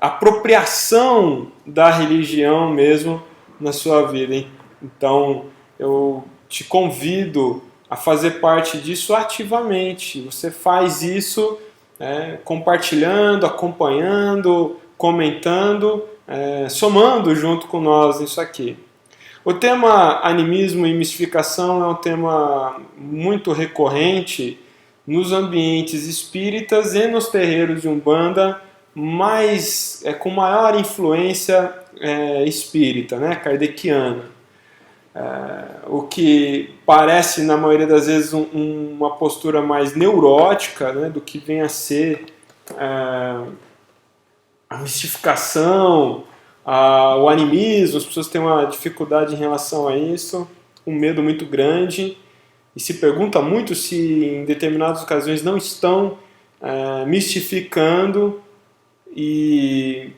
apropriação da religião mesmo na sua vida, hein? Então, eu te convido a fazer parte disso ativamente. Você faz isso compartilhando, acompanhando, comentando, somando junto com nós nisso aqui. O tema animismo e mistificação é um tema muito recorrente nos ambientes espíritas e nos terreiros de Umbanda, mas com maior influência espírita, né, kardeciana. O que parece, na maioria das vezes, uma postura mais neurótica, né, do que vem a ser a mistificação, o animismo. As pessoas têm uma dificuldade em relação a isso, um medo muito grande, e se pergunta muito se em determinadas ocasiões não estão mistificando. E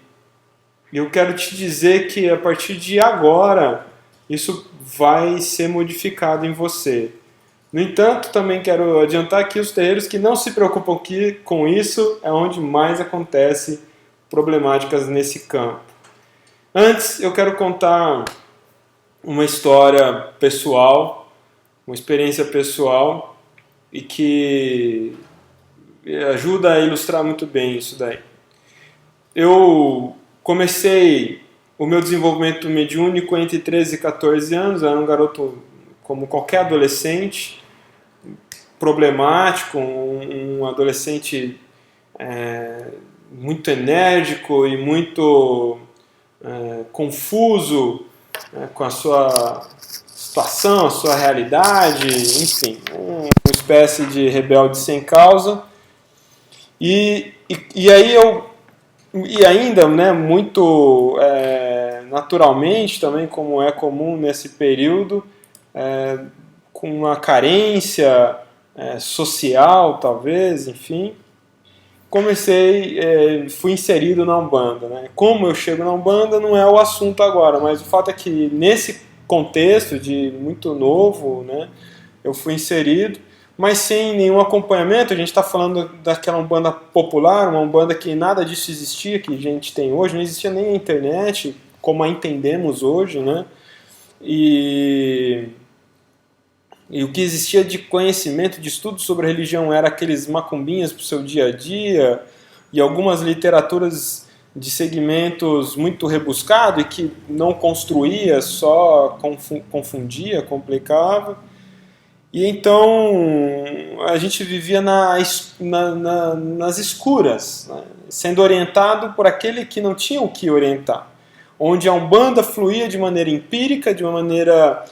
eu quero te dizer que a partir de agora isso vai ser modificado em você. No entanto, também quero adiantar que os terreiros que não se preocupam com isso é onde mais acontece problemáticas nesse campo. Antes, eu quero contar uma história pessoal, uma experiência pessoal, e que ajuda a ilustrar muito bem isso daí. Eu comecei o meu desenvolvimento mediúnico entre 13 e 14 anos. Eu era um garoto como qualquer adolescente, problemático, um adolescente muito enérgico e muito confuso com a sua situação, a sua realidade, enfim, uma espécie de rebelde sem causa. E aí e ainda, né, muito naturalmente também, como é comum nesse período, com uma carência social, talvez, enfim, fui inserido na Umbanda, né? Como eu chego na Umbanda não é o assunto agora, mas o fato é que nesse contexto de muito novo, né, eu fui inserido, mas sem nenhum acompanhamento. A gente está falando daquela Umbanda popular, uma Umbanda que nada disso existia, que a gente tem hoje, não existia nem a internet, como a entendemos hoje, né? E o que existia de conhecimento, de estudo sobre a religião, era aqueles macumbinhas para o seu dia a dia, e algumas literaturas de segmentos muito rebuscados e que não construía, só confundia, complicava. E então a gente vivia nas escuras, né? Sendo orientado por aquele que não tinha o que orientar. Onde a Umbanda fluía de maneira empírica, de uma maneira,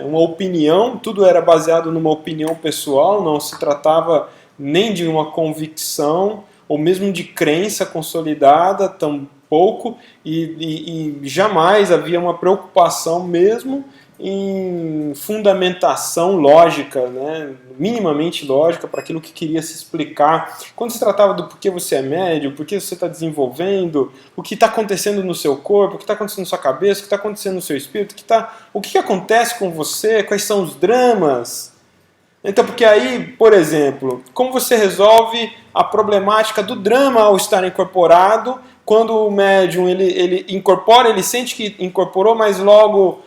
uma opinião, tudo era baseado numa opinião pessoal, não se tratava nem de uma convicção, ou mesmo de crença consolidada, tampouco, e jamais havia uma preocupação mesmo em fundamentação lógica, né, minimamente lógica, para aquilo que queria se explicar. Quando se tratava do porquê você é médium, por que você está desenvolvendo, o que está acontecendo no seu corpo, o que está acontecendo na sua cabeça, o que está acontecendo no seu espírito, o que acontece com você, quais são os dramas. Então, porque aí, por exemplo, como você resolve a problemática do drama ao estar incorporado, quando o médium ele incorpora, ele sente que incorporou, mas logo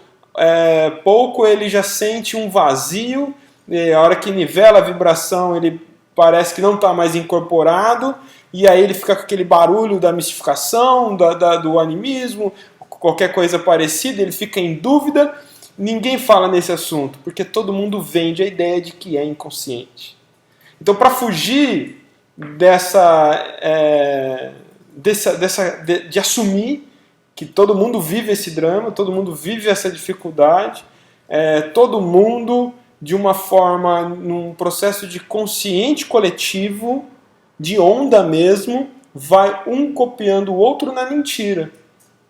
pouco ele já sente um vazio, e a hora que nivela a vibração ele parece que não está mais incorporado, e aí ele fica com aquele barulho da mistificação, do animismo, qualquer coisa parecida, ele fica em dúvida. Ninguém fala nesse assunto, porque todo mundo vende a ideia de que é inconsciente. Então, para fugir de assumir que todo mundo vive esse drama, todo mundo vive essa dificuldade, todo mundo, de uma forma, num processo de consciente coletivo, de onda mesmo, vai um copiando o outro na mentira.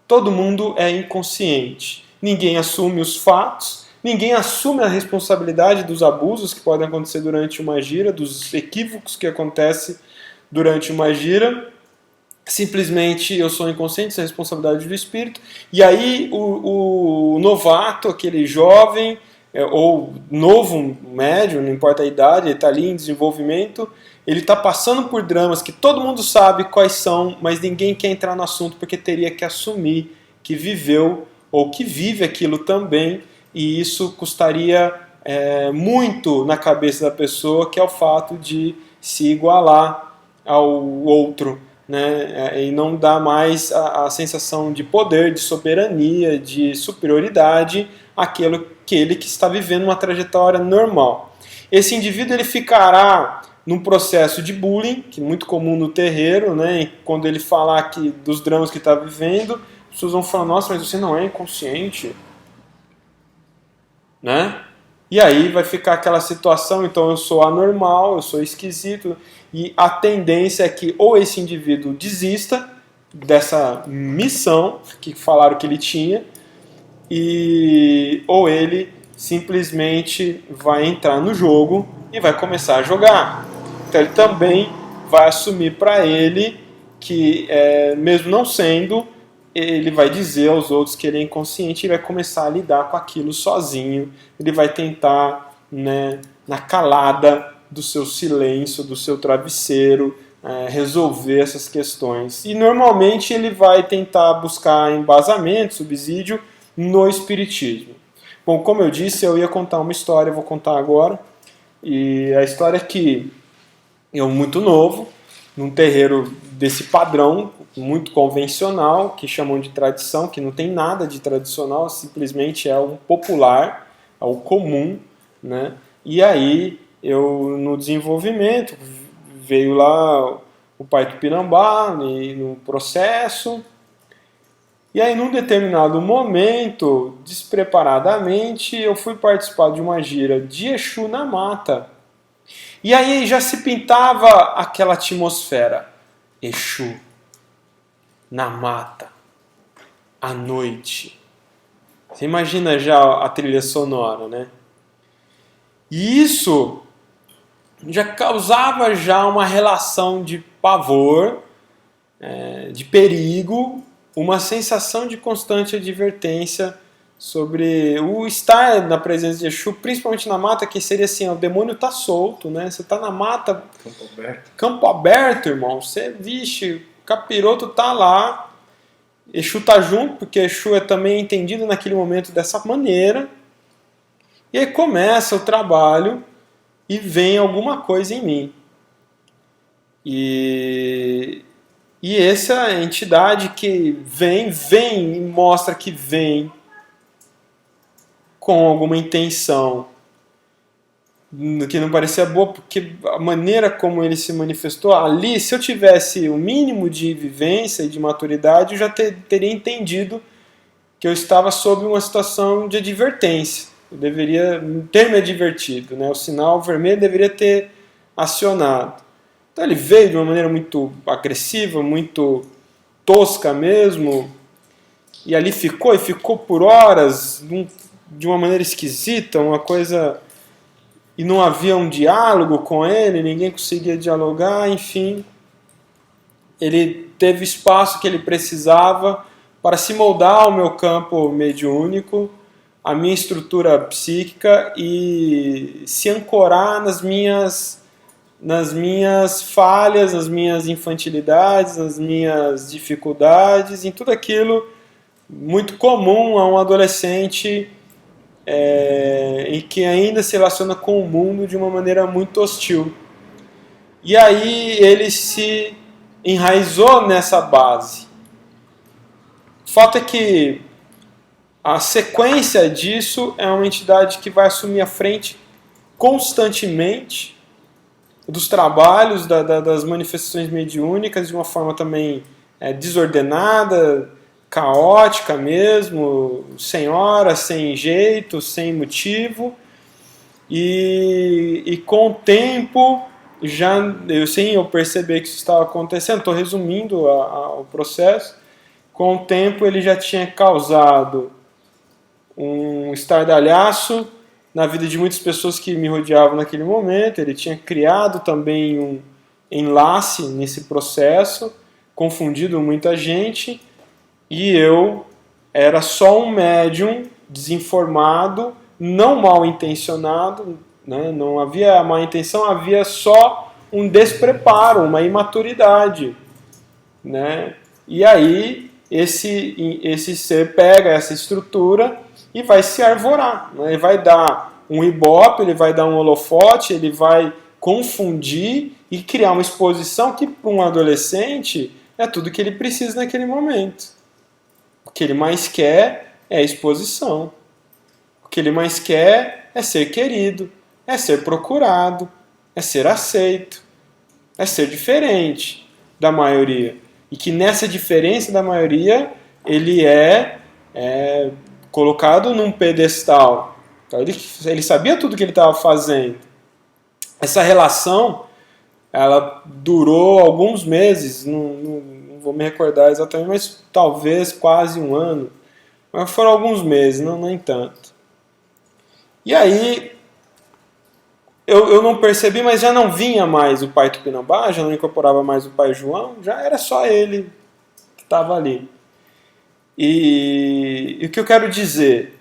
Todo mundo é inconsciente. Ninguém assume os fatos, ninguém assume a responsabilidade dos abusos que podem acontecer durante uma gira, dos equívocos que acontecem durante uma gira. Simplesmente eu sou inconsciente, isso é a responsabilidade do espírito. E aí o novato, aquele jovem, ou novo médium, não importa a idade, ele está ali em desenvolvimento, ele está passando por dramas que todo mundo sabe quais são, mas ninguém quer entrar no assunto porque teria que assumir que viveu ou que vive aquilo também, e isso custaria muito na cabeça da pessoa, que é o fato de se igualar ao outro, né? E não dá mais a sensação de poder, de soberania, de superioridade àquele que está vivendo uma trajetória normal. Esse indivíduo ele ficará num processo de bullying, que é muito comum no terreiro, né? Quando ele falar dos dramas que está vivendo, as pessoas vão falar, nossa, mas você não é inconsciente, né? E aí vai ficar aquela situação, então eu sou anormal, eu sou esquisito, e a tendência é que ou esse indivíduo desista dessa missão que falaram que ele tinha, ou ele simplesmente vai entrar no jogo e vai começar a jogar. Então ele também vai assumir para ele que, mesmo não sendo, ele vai dizer aos outros que ele é inconsciente e vai começar a lidar com aquilo sozinho. Ele vai tentar, né, na calada do seu silêncio, do seu travesseiro, resolver essas questões. E normalmente ele vai tentar buscar embasamento, subsídio no espiritismo. Bom, como eu disse, eu ia contar uma história, eu vou contar agora. E a história é que eu, muito novo, num terreiro desse padrão, muito convencional, que chamam de tradição, que não tem nada de tradicional, simplesmente é o popular, é o comum, né? E aí, eu, no desenvolvimento, veio lá o pai Tupinambá no processo, e aí, num determinado momento, despreparadamente, eu fui participar de uma gira de Exu na mata. E aí já se pintava aquela atmosfera. Exu na mata, à noite. Você imagina já a trilha sonora, né? E isso já causava já uma relação de pavor, de perigo, uma sensação de constante advertência sobre o estar na presença de Exu, principalmente na mata, que seria assim, o demônio está solto, né? Você está na mata, campo aberto, irmão. Você, vixe, o capiroto tá lá, Exu tá junto, porque Exu é também entendido naquele momento dessa maneira. E aí começa o trabalho e vem alguma coisa em mim. E essa entidade que vem e mostra que vem com alguma intenção que não parecia boa, porque a maneira como ele se manifestou ali, se eu tivesse o mínimo de vivência e de maturidade, eu já teria entendido que eu estava sob uma situação de advertência. Eu deveria ter me advertido, né? O sinal vermelho deveria ter acionado. Então ele veio de uma maneira muito agressiva, muito tosca mesmo, e ali ficou por horas, de uma maneira esquisita, uma coisa... E não havia um diálogo com ele, ninguém conseguia dialogar, enfim. Ele teve espaço que ele precisava para se moldar ao meu campo mediúnico, a minha estrutura psíquica e se ancorar nas minhas falhas, nas minhas infantilidades, nas minhas dificuldades, em tudo aquilo muito comum a um adolescente e que ainda se relaciona com o mundo de uma maneira muito hostil. E aí ele se enraizou nessa base. O fato é que a sequência disso é uma entidade que vai assumir a frente constantemente dos trabalhos, das manifestações mediúnicas, de uma forma também desordenada, caótica mesmo, sem hora, sem jeito, sem motivo. E com o tempo, eu percebi que isso estava acontecendo, estou resumindo o processo. Com o tempo ele já tinha causado um estardalhaço na vida de muitas pessoas que me rodeavam naquele momento. Ele tinha criado também um enlace nesse processo, confundido muita gente, e eu era só um médium desinformado, não mal intencionado, né? Não havia má intenção, havia só um despreparo, uma imaturidade, né? E aí esse ser pega essa estrutura e vai se arvorar, né? Ele vai dar um ibope, ele vai dar um holofote, ele vai confundir e criar uma exposição que para um adolescente é tudo que ele precisa naquele momento. O que ele mais quer é exposição. O que ele mais quer é ser querido, é ser procurado, é ser aceito, é ser diferente da maioria. E que nessa diferença da maioria ele é colocado num pedestal. Então, ele sabia tudo que ele estava fazendo. Essa relação ela durou alguns meses, não vou me recordar exatamente, mas talvez quase um ano. Mas foram alguns meses, não nem tanto. E aí, eu não percebi, mas já não vinha mais o pai Tupinambá, já não incorporava mais o pai João, já era só ele que estava ali. E o que eu quero dizer?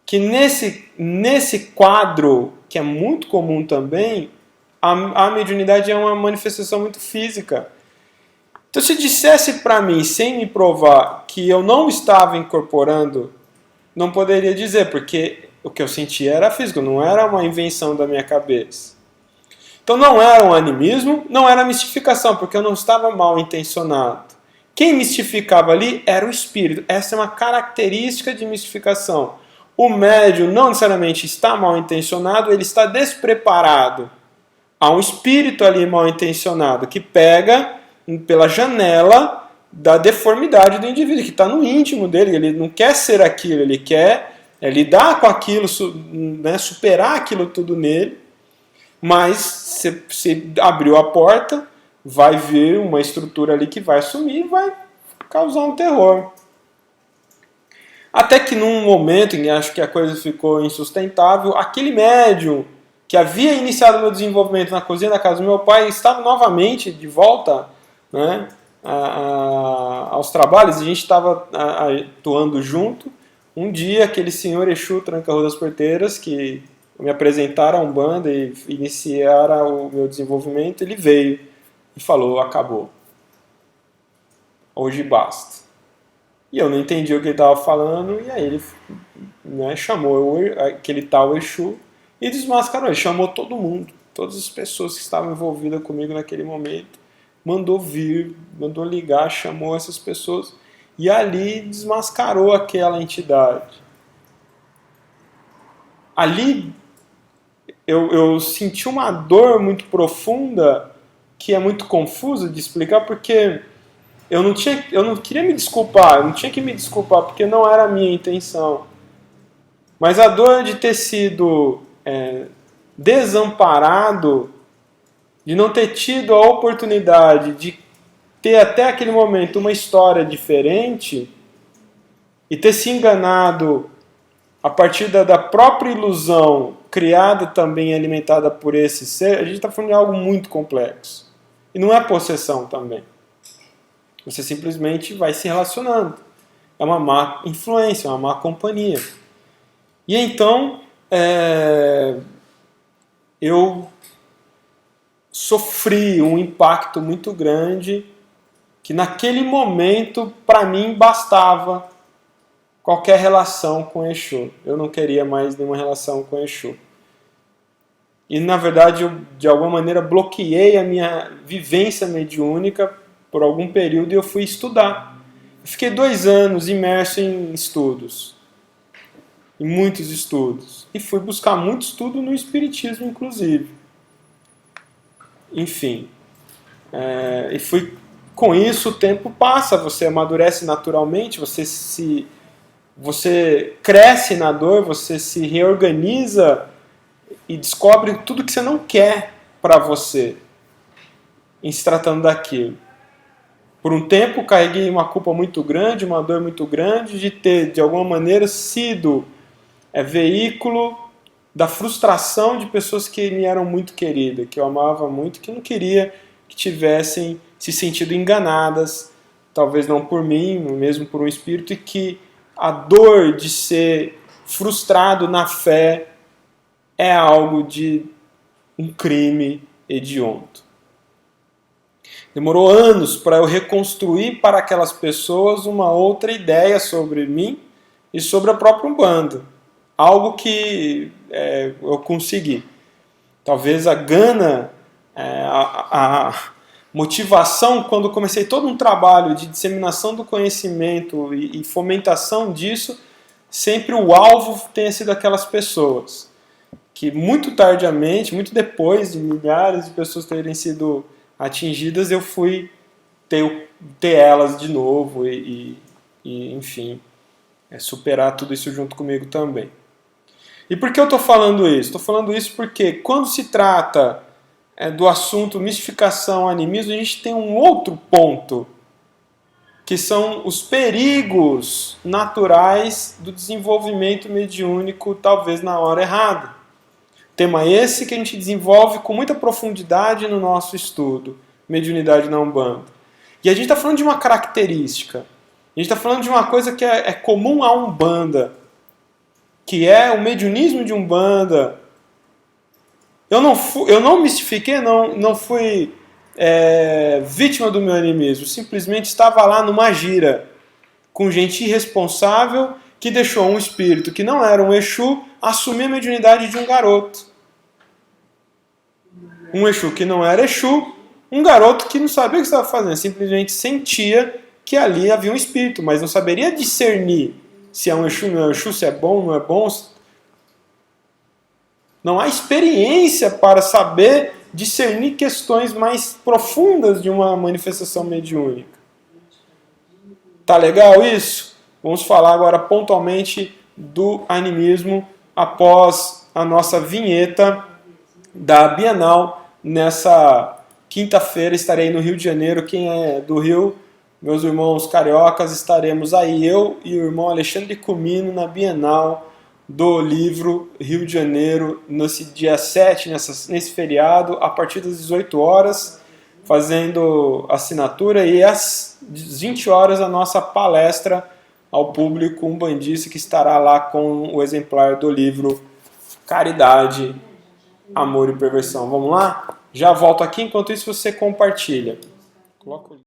Que nesse quadro, que é muito comum também, a mediunidade é uma manifestação muito física. Então, se dissesse para mim, sem me provar, que eu não estava incorporando, não poderia dizer, porque o que eu sentia era físico, não era uma invenção da minha cabeça. Então, não era um animismo, não era mistificação, porque eu não estava mal intencionado. Quem mistificava ali era o espírito. Essa é uma característica de mistificação. O médium não necessariamente está mal intencionado, ele está despreparado. Há um espírito ali mal intencionado que pega pela janela da deformidade do indivíduo, que está no íntimo dele, ele não quer ser aquilo, ele quer lidar com aquilo, né, superar aquilo tudo nele, mas se abriu a porta, vai vir uma estrutura ali que vai sumir e vai causar um terror. Até que num momento em que acho que a coisa ficou insustentável, aquele médium que havia iniciado meu desenvolvimento na cozinha da casa do meu pai estava novamente de volta, né, aos trabalhos, e a gente estava atuando junto. Um dia, aquele senhor Exu Tranca-Rua das Porteiras, que me apresentaram a Umbanda e iniciaram o meu desenvolvimento, ele veio e falou: acabou. Hoje basta. E eu não entendi o que ele estava falando, e aí ele, né, chamou aquele tal Exu e desmascarou. Ele chamou todo mundo, todas as pessoas que estavam envolvidas comigo naquele momento, mandou vir, mandou ligar, chamou essas pessoas e ali desmascarou aquela entidade. Ali eu senti uma dor muito profunda, que é muito confusa de explicar, porque eu não queria me desculpar, eu não tinha que me desculpar, porque não era a minha intenção. Mas a dor de ter sido desamparado, de não ter tido a oportunidade de ter até aquele momento uma história diferente e ter se enganado a partir da própria ilusão criada também e alimentada por esse ser, a gente está falando de algo muito complexo. E não é possessão também. Você simplesmente vai se relacionando. É uma má influência, uma má companhia. E então, eu sofri um impacto muito grande, que naquele momento, para mim, bastava qualquer relação com Exu. Eu não queria mais nenhuma relação com Exu. E, na verdade, eu, de alguma maneira, bloqueei a minha vivência mediúnica por algum período e eu fui estudar. Eu fiquei 2 anos imerso em estudos. Em muitos estudos. E fui buscar muito estudo no Espiritismo, inclusive. Enfim. E fui... Com isso, o tempo passa, você amadurece naturalmente, você cresce na dor, você se reorganiza e descobre tudo que você não quer para você, em se tratando daquilo. Por um tempo, carreguei uma culpa muito grande, uma dor muito grande de ter, de alguma maneira, sido veículo da frustração de pessoas que me eram muito queridas, que eu amava muito, que eu não queria que tivessem se sentido enganadas, talvez não por mim, mesmo por um espírito, e que a dor de ser frustrado na fé é algo de um crime hediondo. Demorou anos para eu reconstruir para aquelas pessoas uma outra ideia sobre mim e sobre a própria Umbanda. Algo que eu consegui. Talvez a gana, a motivação, quando comecei todo um trabalho de disseminação do conhecimento e fomentação disso, sempre o alvo tenha sido aquelas pessoas. Que muito tardiamente, muito depois de milhares de pessoas terem sido atingidas, eu fui ter elas de novo e enfim, superar tudo isso junto comigo também. E por que eu estou falando isso? Estou falando isso porque quando se trata do assunto mistificação, animismo, a gente tem um outro ponto, que são os perigos naturais do desenvolvimento mediúnico, talvez na hora errada. Tema esse que a gente desenvolve com muita profundidade no nosso estudo, mediunidade na Umbanda. E a gente está falando de uma característica, a gente está falando de uma coisa que é comum à Umbanda, que é o mediunismo de Umbanda. Eu não mistifiquei, não fui vítima do meu animismo, simplesmente estava lá numa gira, com gente irresponsável, que deixou um espírito que não era um Exu assumir a mediunidade de um garoto. Um Exu que não era Exu, um garoto que não sabia o que estava fazendo, simplesmente sentia que ali havia um espírito, mas não saberia discernir se é um Exu, não é um Exu, se é bom, não é bom. Não há experiência para saber discernir questões mais profundas de uma manifestação mediúnica. Tá legal isso? Vamos falar agora pontualmente do animismo após a nossa vinheta da Bienal. Nessa quinta-feira estarei no Rio de Janeiro. Quem é do Rio, meus irmãos cariocas, estaremos aí, eu e o irmão Alexandre Comino, na Bienal do livro Rio de Janeiro, nesse dia 7, nesse feriado, a partir das 18 horas, fazendo assinatura, e às 20 horas a nossa palestra ao público umbandista, que estará lá com o exemplar do livro Caridade, Amor e Perversão. Vamos lá? Já volto aqui, enquanto isso você compartilha. Coloca o...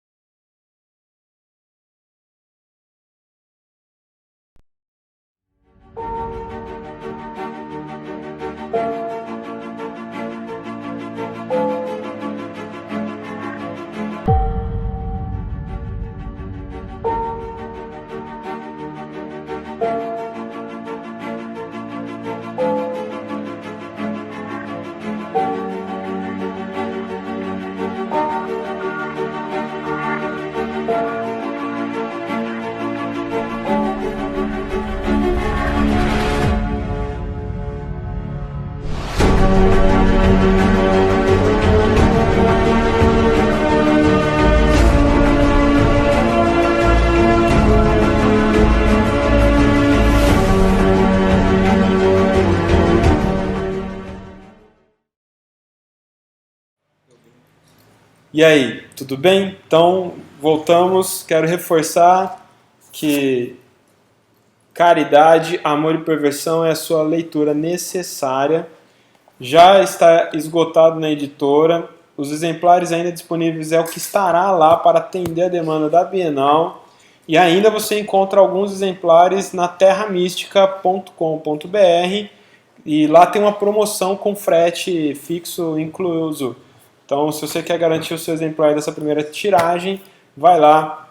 E aí, tudo bem? Então, voltamos. Quero reforçar que Caridade, Amor e Perversão é a sua leitura necessária. Já está esgotado na editora. Os exemplares ainda disponíveis é o que estará lá para atender a demanda da Bienal. E ainda você encontra alguns exemplares na terramística.com.br e lá tem uma promoção com frete fixo incluso. Então, se você quer garantir o seu exemplar dessa primeira tiragem, vai lá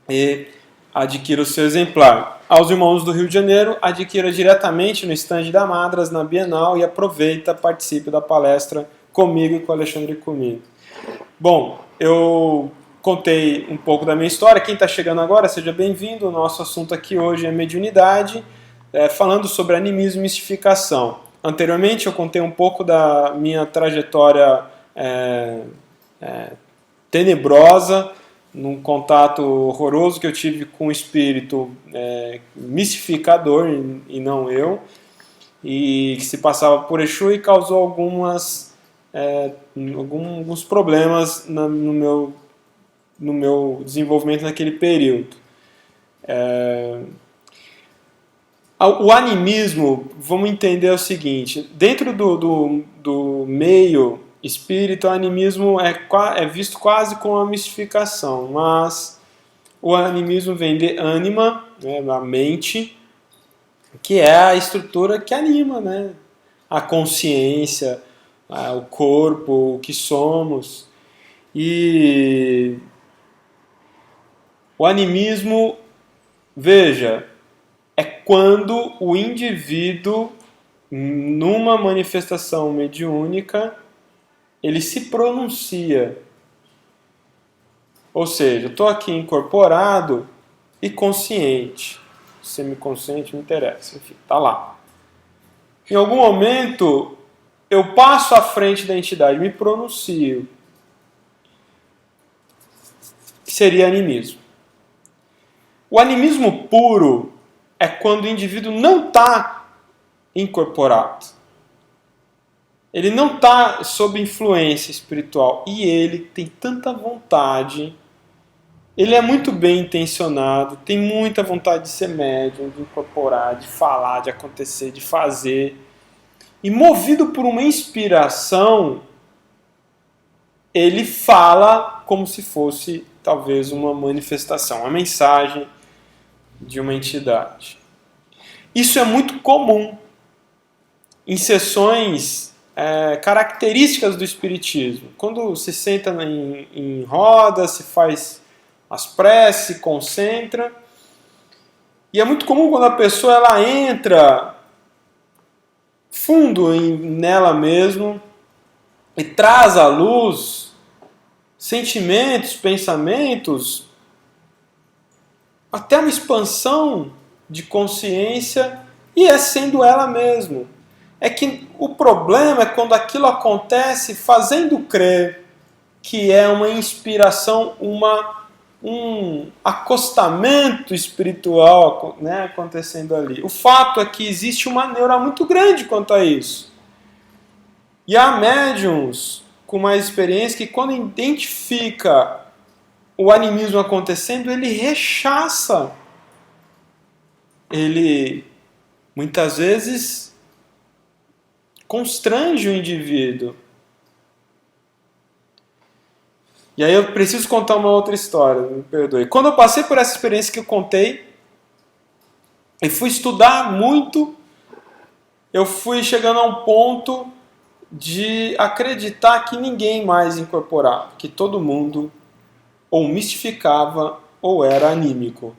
e adquira o seu exemplar. Aos irmãos do Rio de Janeiro, adquira diretamente no estande da Madras, na Bienal, e aproveita, participe da palestra comigo e com o Alexandre Comino. Bom, eu contei um pouco da minha história. Quem está chegando agora, seja bem-vindo. O nosso assunto aqui hoje é mediunidade, falando sobre animismo e mistificação. Anteriormente, eu contei um pouco da minha trajetória tenebrosa, num contato horroroso que eu tive com o espírito mistificador, e não eu, e que se passava por Exu e causou alguns problemas no meu desenvolvimento naquele período. O animismo, vamos entender o seguinte: dentro do meio espírita, o animismo é visto quase como uma mistificação, mas o animismo vem de anima, né, a mente, que é a estrutura que anima, né, a consciência, o corpo, o que somos. E o animismo, veja, é quando o indivíduo, numa manifestação mediúnica, ele se pronuncia. Ou seja, eu estou aqui incorporado e consciente. Semiconsciente não interessa, enfim, está lá. Em algum momento, eu passo à frente da entidade, me pronuncio. Seria animismo. O animismo puro é quando o indivíduo não está incorporado. Ele não está sob influência espiritual e ele tem tanta vontade, ele é muito bem intencionado, tem muita vontade de ser médium, de incorporar, de falar, de acontecer, de fazer. E movido por uma inspiração, ele fala como se fosse talvez uma manifestação, uma mensagem de uma entidade. Isso é muito comum em sessões características do espiritismo. Quando se senta em roda, se faz as preces, se concentra. E é muito comum quando a pessoa ela entra fundo nela mesmo e traz à luz sentimentos, pensamentos, até uma expansão de consciência, e é sendo ela mesma. É que o problema é quando aquilo acontece fazendo crer que é uma inspiração, um acostamento espiritual, né, acontecendo ali. O fato é que existe uma neura muito grande quanto a isso. E há médiums com mais experiência que quando identifica o animismo acontecendo, ele rechaça. Ele, muitas vezes, constrange o indivíduo. E aí eu preciso contar uma outra história, me perdoe. Quando eu passei por essa experiência que eu contei, e fui estudar muito, eu fui chegando a um ponto de acreditar que ninguém mais incorporava, que todo mundo ou mistificava ou era anímico.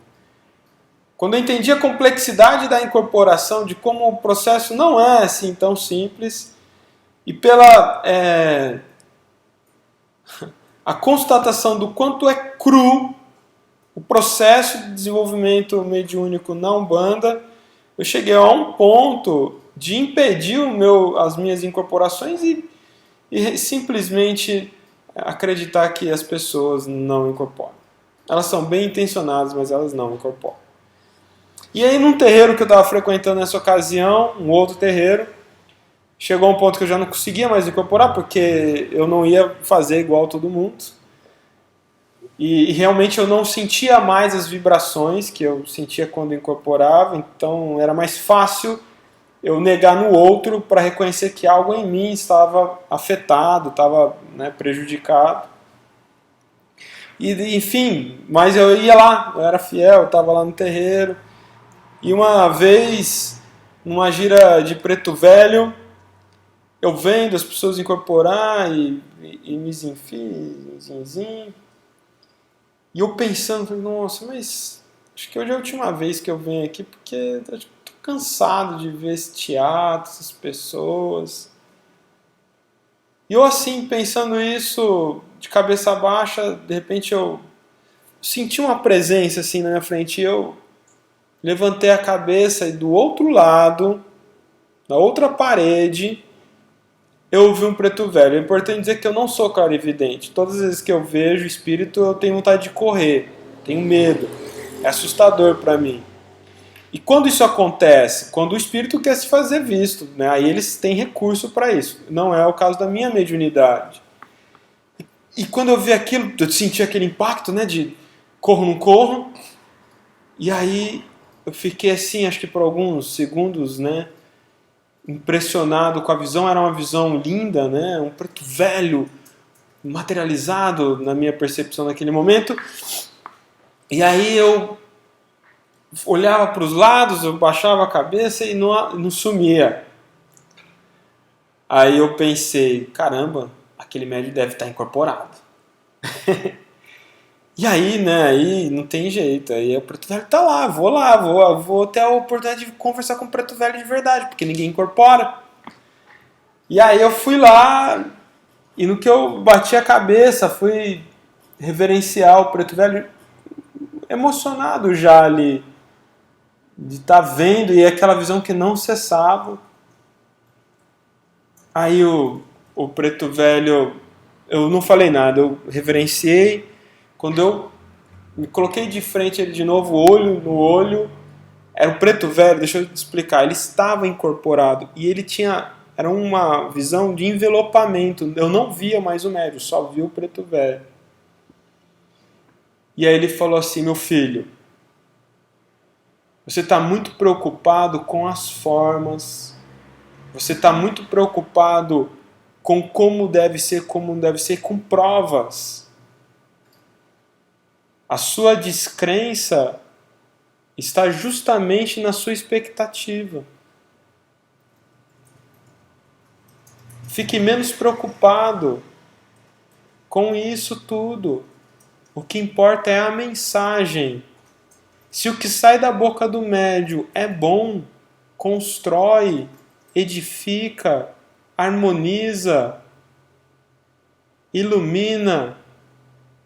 Quando eu entendi a complexidade da incorporação, de como o processo não é assim tão simples, e pela a constatação do quanto é cru o processo de desenvolvimento mediúnico na Umbanda, eu cheguei a um ponto de impedir as minhas incorporações e simplesmente acreditar que as pessoas não incorporam. Elas são bem intencionadas, mas elas não incorporam. E aí, num terreiro que eu estava frequentando nessa ocasião, um outro terreiro, chegou a um ponto que eu já não conseguia mais incorporar, porque eu não ia fazer igual todo mundo. E realmente eu não sentia mais as vibrações que eu sentia quando incorporava, então era mais fácil eu negar no outro para reconhecer que algo em mim estava afetado, estava, né, prejudicado. E, enfim, mas eu ia lá, eu era fiel, eu estava lá no terreiro. E uma vez, numa gira de Preto Velho, eu vendo as pessoas incorporar e me zinfim, e eu pensando, falei, nossa, mas acho que hoje é a última vez que eu venho aqui, porque eu tô cansado de ver esse teatro, essas pessoas. E eu assim, pensando isso, de cabeça baixa, de repente eu senti uma presença assim na minha frente, e eu levantei a cabeça e do outro lado, na outra parede, eu vi um preto velho. É importante dizer que eu não sou clarividente. Todas as vezes que eu vejo o espírito, eu tenho vontade de correr, tenho medo. É assustador para mim. E quando isso acontece? Quando o espírito quer se fazer visto, né? Aí eles têm recurso para isso. Não é o caso da minha mediunidade. E quando eu vi aquilo, eu senti aquele impacto, né, de corro, não corro. E aí eu fiquei assim, acho que por alguns segundos, né, impressionado com a visão, era uma visão linda, né? Um preto velho, materializado na minha percepção naquele momento. E aí eu olhava para os lados, eu baixava a cabeça e não sumia. Aí eu pensei, caramba, aquele médium deve estar incorporado. E aí, né, aí não tem jeito, aí o preto velho tá lá, vou ter a oportunidade de conversar com o preto velho de verdade, porque ninguém incorpora. E aí eu fui lá, e no que eu bati a cabeça, fui reverenciar o preto velho, emocionado já ali, de estar vendo, e aquela visão que não cessava. Aí o preto velho, eu não falei nada, eu reverenciei. Quando eu me coloquei de frente ele de novo, olho no olho, era o preto velho, deixa eu te explicar, ele estava incorporado e ele tinha, era uma visão de envelopamento, eu não via mais o médium, só via o preto velho. E aí ele falou assim, meu filho, você está muito preocupado com as formas, você está muito preocupado com como deve ser, com provas. A sua descrença está justamente na sua expectativa. Fique menos preocupado com isso tudo. O que importa é a mensagem. Se o que sai da boca do médium é bom, constrói, edifica, harmoniza, ilumina,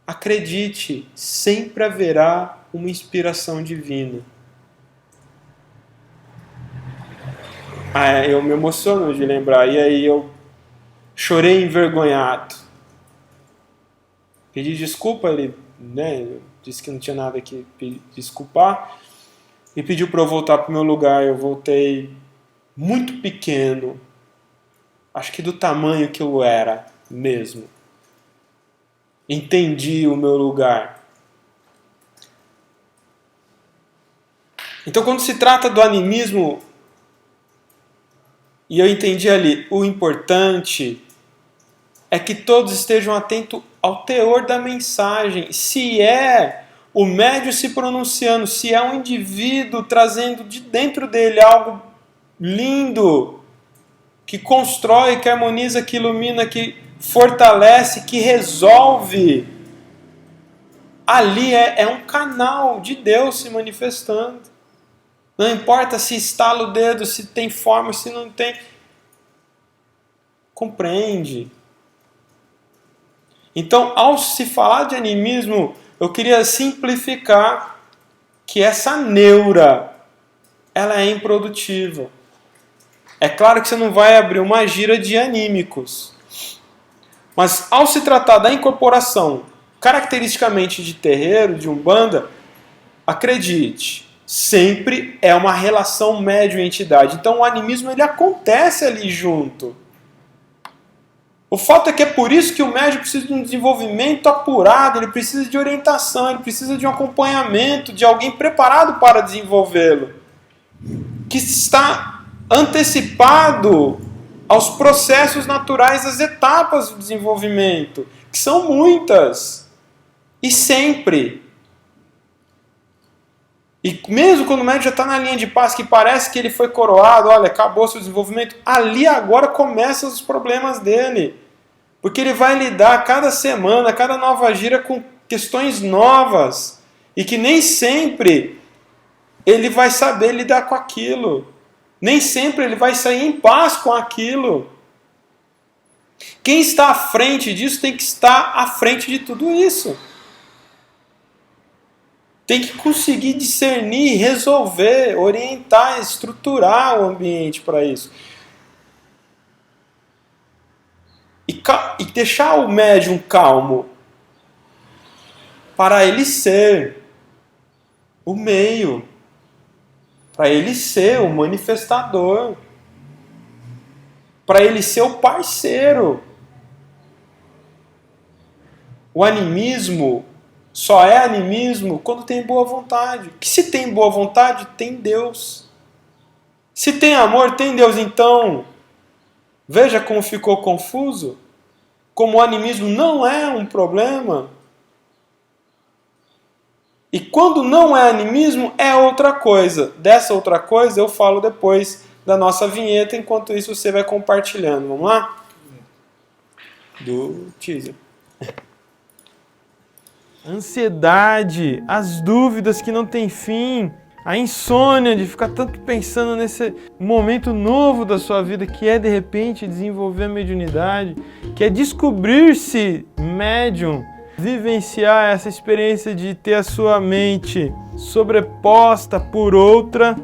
acredite, sempre haverá uma inspiração divina. Eu me emociono de lembrar, e aí eu chorei envergonhado. Pedi desculpa, ele, né, disse que não tinha nada que desculpar, e pediu para eu voltar para o meu lugar. Eu voltei muito pequeno, acho que do tamanho que eu era mesmo. Entendi o meu lugar. Então, quando se trata do animismo, e eu entendi ali, o importante é que todos estejam atentos ao teor da mensagem. Se é o médium se pronunciando, se é um indivíduo trazendo de dentro dele algo lindo, que constrói, que harmoniza, que ilumina, que fortalece, que resolve, ali é um canal de Deus se manifestando. Não importa se estala o dedo, se tem forma, se não tem. Compreende? Então, ao se falar de animismo, eu queria simplificar que essa neura, ela é improdutiva. É claro que você não vai abrir uma gira de anímicos. Mas ao se tratar da incorporação, caracteristicamente de terreiro, de umbanda, acredite, sempre é uma relação médium-entidade. Então o animismo ele acontece ali junto. O fato é que é por isso que o médium precisa de um desenvolvimento apurado, ele precisa de orientação, ele precisa de um acompanhamento, de alguém preparado para desenvolvê-lo, que está antecipado aos processos naturais, às etapas do desenvolvimento, que são muitas, e sempre. E mesmo quando o médium já está na linha de passe, que parece que ele foi coroado, olha, acabou seu desenvolvimento, ali agora começam os problemas dele. Porque ele vai lidar cada semana, cada nova gira com questões novas. E que nem sempre ele vai saber lidar com aquilo. Nem sempre ele vai sair em paz com aquilo. Quem está à frente disso tem que estar à frente de tudo isso. Tem que conseguir discernir, resolver, orientar, estruturar o ambiente para isso. E deixar o médium calmo para ele ser o meio, para ele ser o manifestador, para ele ser o parceiro. O animismo só é animismo quando tem boa vontade. Que se tem boa vontade, tem Deus. Se tem amor, tem Deus, então veja como ficou confuso, como o animismo não é um problema. E quando não é animismo, é outra coisa. Dessa outra coisa eu falo depois da nossa vinheta, enquanto isso você vai compartilhando. Vamos lá? Do teaser. Ansiedade, as dúvidas que não têm fim, a insônia de ficar tanto pensando nesse momento novo da sua vida, que é de repente desenvolver a mediunidade, que é descobrir-se médium, vivenciar essa experiência de ter a sua mente sobreposta por outra.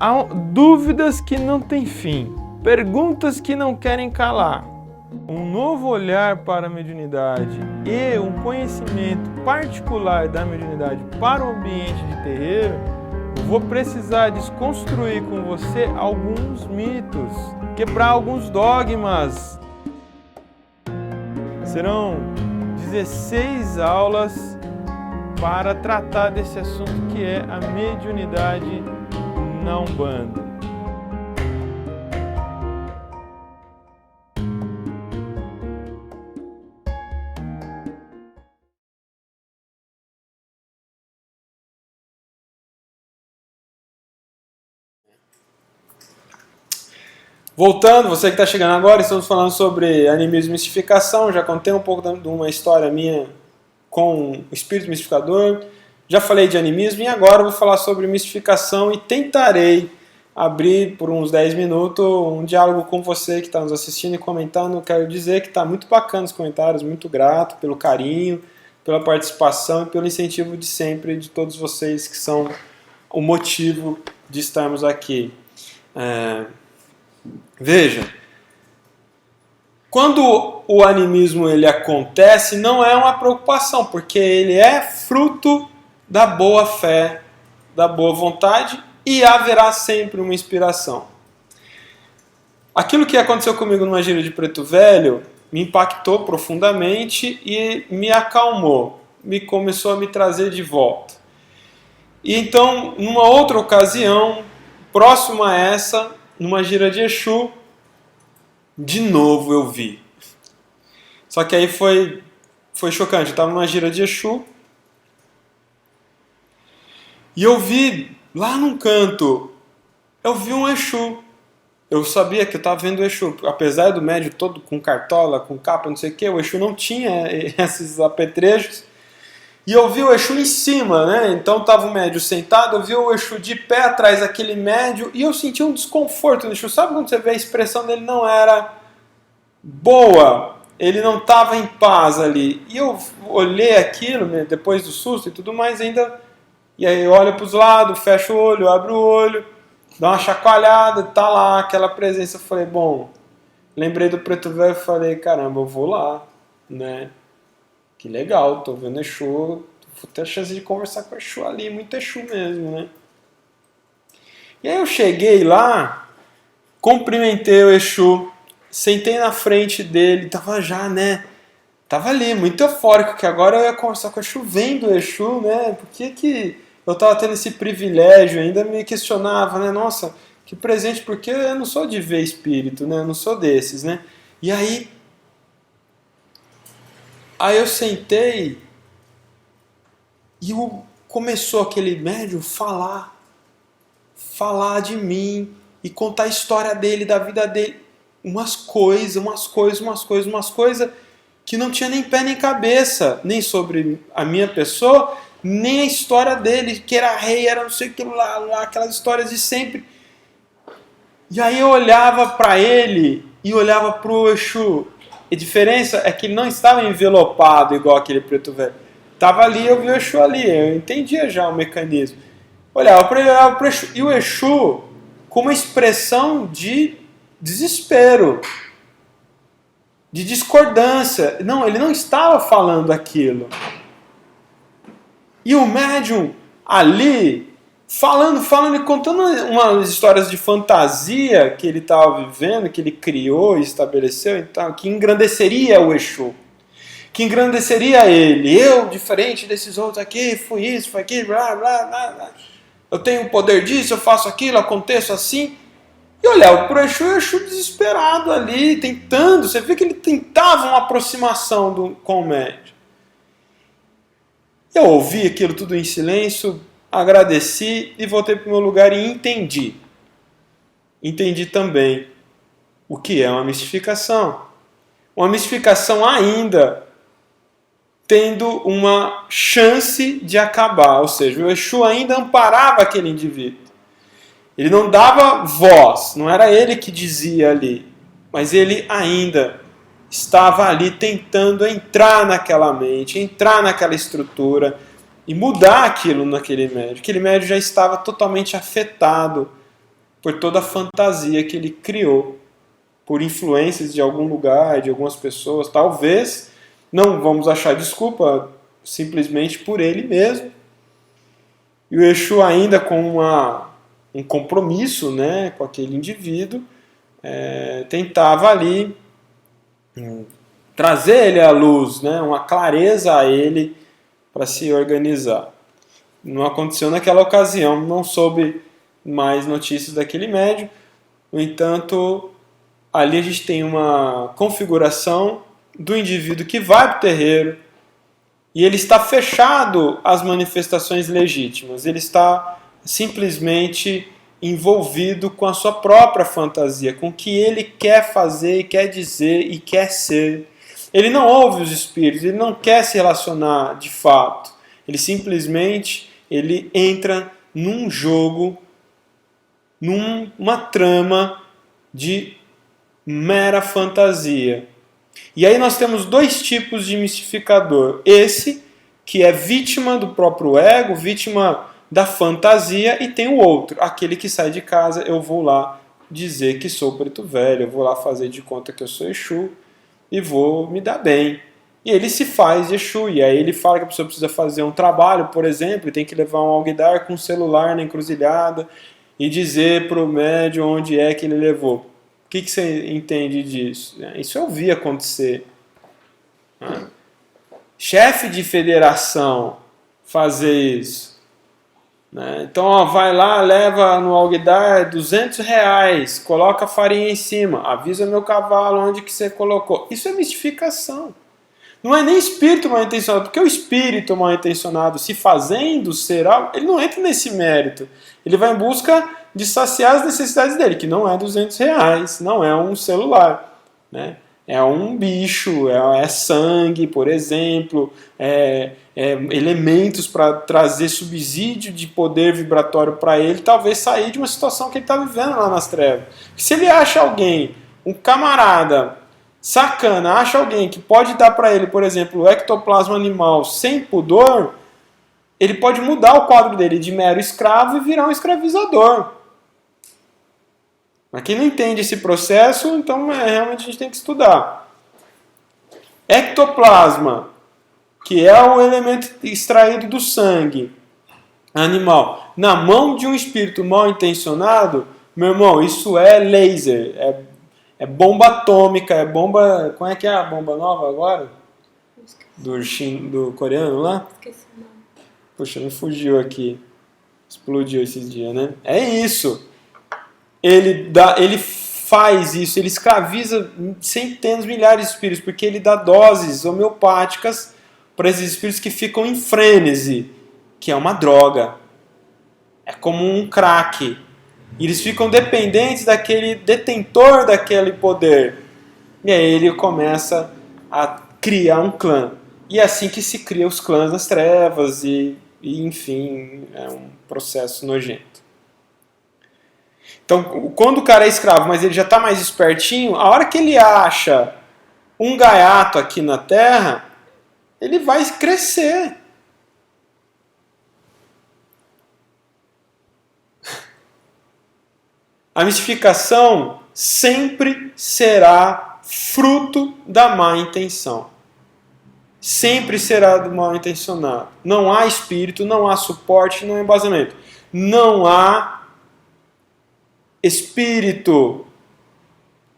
Há dúvidas que não têm fim, perguntas que não querem calar. Um novo olhar para a mediunidade e um conhecimento particular da mediunidade para o ambiente de terreiro, eu vou precisar desconstruir com você alguns mitos, quebrar alguns dogmas. Serão 16 aulas para tratar desse assunto que é a mediunidade na Umbanda. Voltando, você que está chegando agora, estamos falando sobre animismo e mistificação. Já contei um pouco de uma história minha com o espírito mistificador. Já falei de animismo e agora vou falar sobre mistificação e tentarei abrir por uns 10 minutos um diálogo com você que está nos assistindo e comentando. Quero dizer que está muito bacana os comentários, muito grato pelo carinho, pela participação e pelo incentivo de sempre de todos vocês que são o motivo de estarmos aqui. Veja, quando o animismo ele acontece, não é uma preocupação, porque ele é fruto da boa fé, da boa vontade, e haverá sempre uma inspiração. Aquilo que aconteceu comigo numa gira de Preto Velho me impactou profundamente e me acalmou, começou a me trazer de volta. E então, numa outra ocasião, próximo a essa, numa gira de Exu, de novo eu vi. Só que aí foi chocante. Eu estava numa gira de Exu e eu vi lá num canto, eu vi um Exu. Eu sabia que eu estava vendo o Exu. Apesar do médio todo com cartola, com capa, não sei o que, o Exu não tinha esses apetrechos. E eu vi o Exu em cima, né? Então estava o médio sentado, eu vi o Exu de pé atrás daquele médio e eu senti um desconforto no Exu. Sabe quando você vê a expressão dele não era boa? Ele não estava em paz ali. E eu olhei aquilo, né, depois do susto e tudo mais, ainda... E aí eu olho para os lados, fecho o olho, abro o olho, dá uma chacoalhada, tá lá aquela presença. Eu falei, bom, lembrei do Preto Velho e falei, caramba, eu vou lá, né? Que legal, tô vendo Exu, vou ter a chance de conversar com o Exu ali, muito Exu mesmo, né? E aí eu cheguei lá, cumprimentei o Exu, sentei na frente dele, tava já, né? Tava ali, muito eufórico, que agora eu ia conversar com o Exu, vendo o Exu, né? Por que eu tava tendo esse privilégio? Ainda me questionava, né? Nossa, que presente, porque eu não sou de ver espírito, né? Eu não sou desses, né? E aí eu sentei e começou aquele médium falar de mim e contar a história dele, da vida dele. Umas coisas que não tinha nem pé nem cabeça, nem sobre a minha pessoa, nem a história dele, que era rei, era não sei o que lá, aquelas histórias de sempre. E aí eu olhava para ele e olhava para o Exu. A diferença é que ele não estava envelopado igual aquele Preto Velho. Estava ali, eu vi o Exu ali, eu entendia já o mecanismo. Olhava para ele, olhava para o Exu. E o Exu com uma expressão de desespero, de discordância. Não, ele não estava falando aquilo. E o médium ali, falando e contando umas histórias de fantasia que ele estava vivendo, que ele criou e estabeleceu, então, que engrandeceria o Exu, que engrandeceria ele. Eu, diferente desses outros aqui, fui isso, fui aquilo, blá, blá, blá, blá. eu tenho o poder disso, eu faço aquilo, aconteço assim. E olhava para o Exu desesperado ali, tentando, você vê que ele tentava uma aproximação com o médium. Eu ouvi aquilo tudo em silêncio, agradeci e voltei para o meu lugar e entendi. Entendi também o que é uma mistificação. Uma mistificação ainda tendo uma chance de acabar, ou seja, o Exu ainda amparava aquele indivíduo. Ele não dava voz, não era ele que dizia ali, mas ele ainda estava ali tentando entrar naquela mente, entrar naquela estrutura e mudar aquilo naquele médium. Aquele médium já estava totalmente afetado por toda a fantasia que ele criou, por influências de algum lugar, de algumas pessoas, talvez, não vamos achar desculpa, simplesmente por ele mesmo. E o Exu ainda com um compromisso, né, com aquele indivíduo, tentava ali trazer ele à luz, né, uma clareza a ele para se organizar. Não aconteceu naquela ocasião, não soube mais notícias daquele médium. No entanto, ali a gente tem uma configuração do indivíduo que vai para o terreiro e ele está fechado às manifestações legítimas. Ele está simplesmente envolvido com a sua própria fantasia, com o que ele quer fazer, quer dizer e quer ser. Ele não ouve os espíritos, ele não quer se relacionar de fato. Ele simplesmente entra num jogo, numa trama de mera fantasia. E aí nós temos dois tipos de mistificador. Esse que é vítima do próprio ego, vítima da fantasia, e tem o outro, aquele que sai de casa, eu vou lá dizer que sou preto velho, eu vou lá fazer de conta que eu sou Exu e vou me dar bem. E ele se faz de Exu, e aí ele fala que a pessoa precisa fazer um trabalho, por exemplo, e tem que levar um alguidar com um celular na encruzilhada e dizer para o médium onde é que ele levou. O que você entende disso? Isso eu vi acontecer. Chefe de federação fazer isso. Então, vai lá, leva no alguidar R$200, coloca a farinha em cima, avisa meu cavalo onde que você colocou. Isso é mistificação. Não é nem espírito mal intencionado, porque o espírito mal intencionado, se fazendo ser algo, ele não entra nesse mérito. Ele vai em busca de saciar as necessidades dele, que não é R$200, não é um celular, né? É um bicho, é sangue, por exemplo, elementos para trazer subsídio de poder vibratório para ele, talvez sair de uma situação que ele está vivendo lá nas trevas. Se ele acha alguém, um camarada sacana, acha alguém que pode dar para ele, por exemplo, o ectoplasma animal sem pudor, ele pode mudar o quadro dele de mero escravo e virar um escravizador. Mas quem não entende esse processo, então realmente a gente tem que estudar. Ectoplasma, que é o elemento extraído do sangue animal, na mão de um espírito mal intencionado, meu irmão, isso é laser, é bomba atômica, é bomba... Como é que é a bomba nova agora? Do coreano lá? Esqueci o nome. Poxa, me fugiu aqui. Explodiu esses dias, né? É isso. Ele faz isso, ele escraviza centenas, milhares de espíritos, porque ele dá doses homeopáticas para esses espíritos que ficam em frênese, que é uma droga. É como um crack. E eles ficam dependentes daquele detentor daquele poder. E aí ele começa a criar um clã. E é assim que se cria os clãs das trevas e enfim, é um processo nojento. Então, quando o cara é escravo, mas ele já está mais espertinho, a hora que ele acha um gaiato aqui na Terra, ele vai crescer. A mistificação sempre será fruto da má intenção. Sempre será do mal intencionado. Não há espírito, não há suporte, não há embasamento. Não há espírito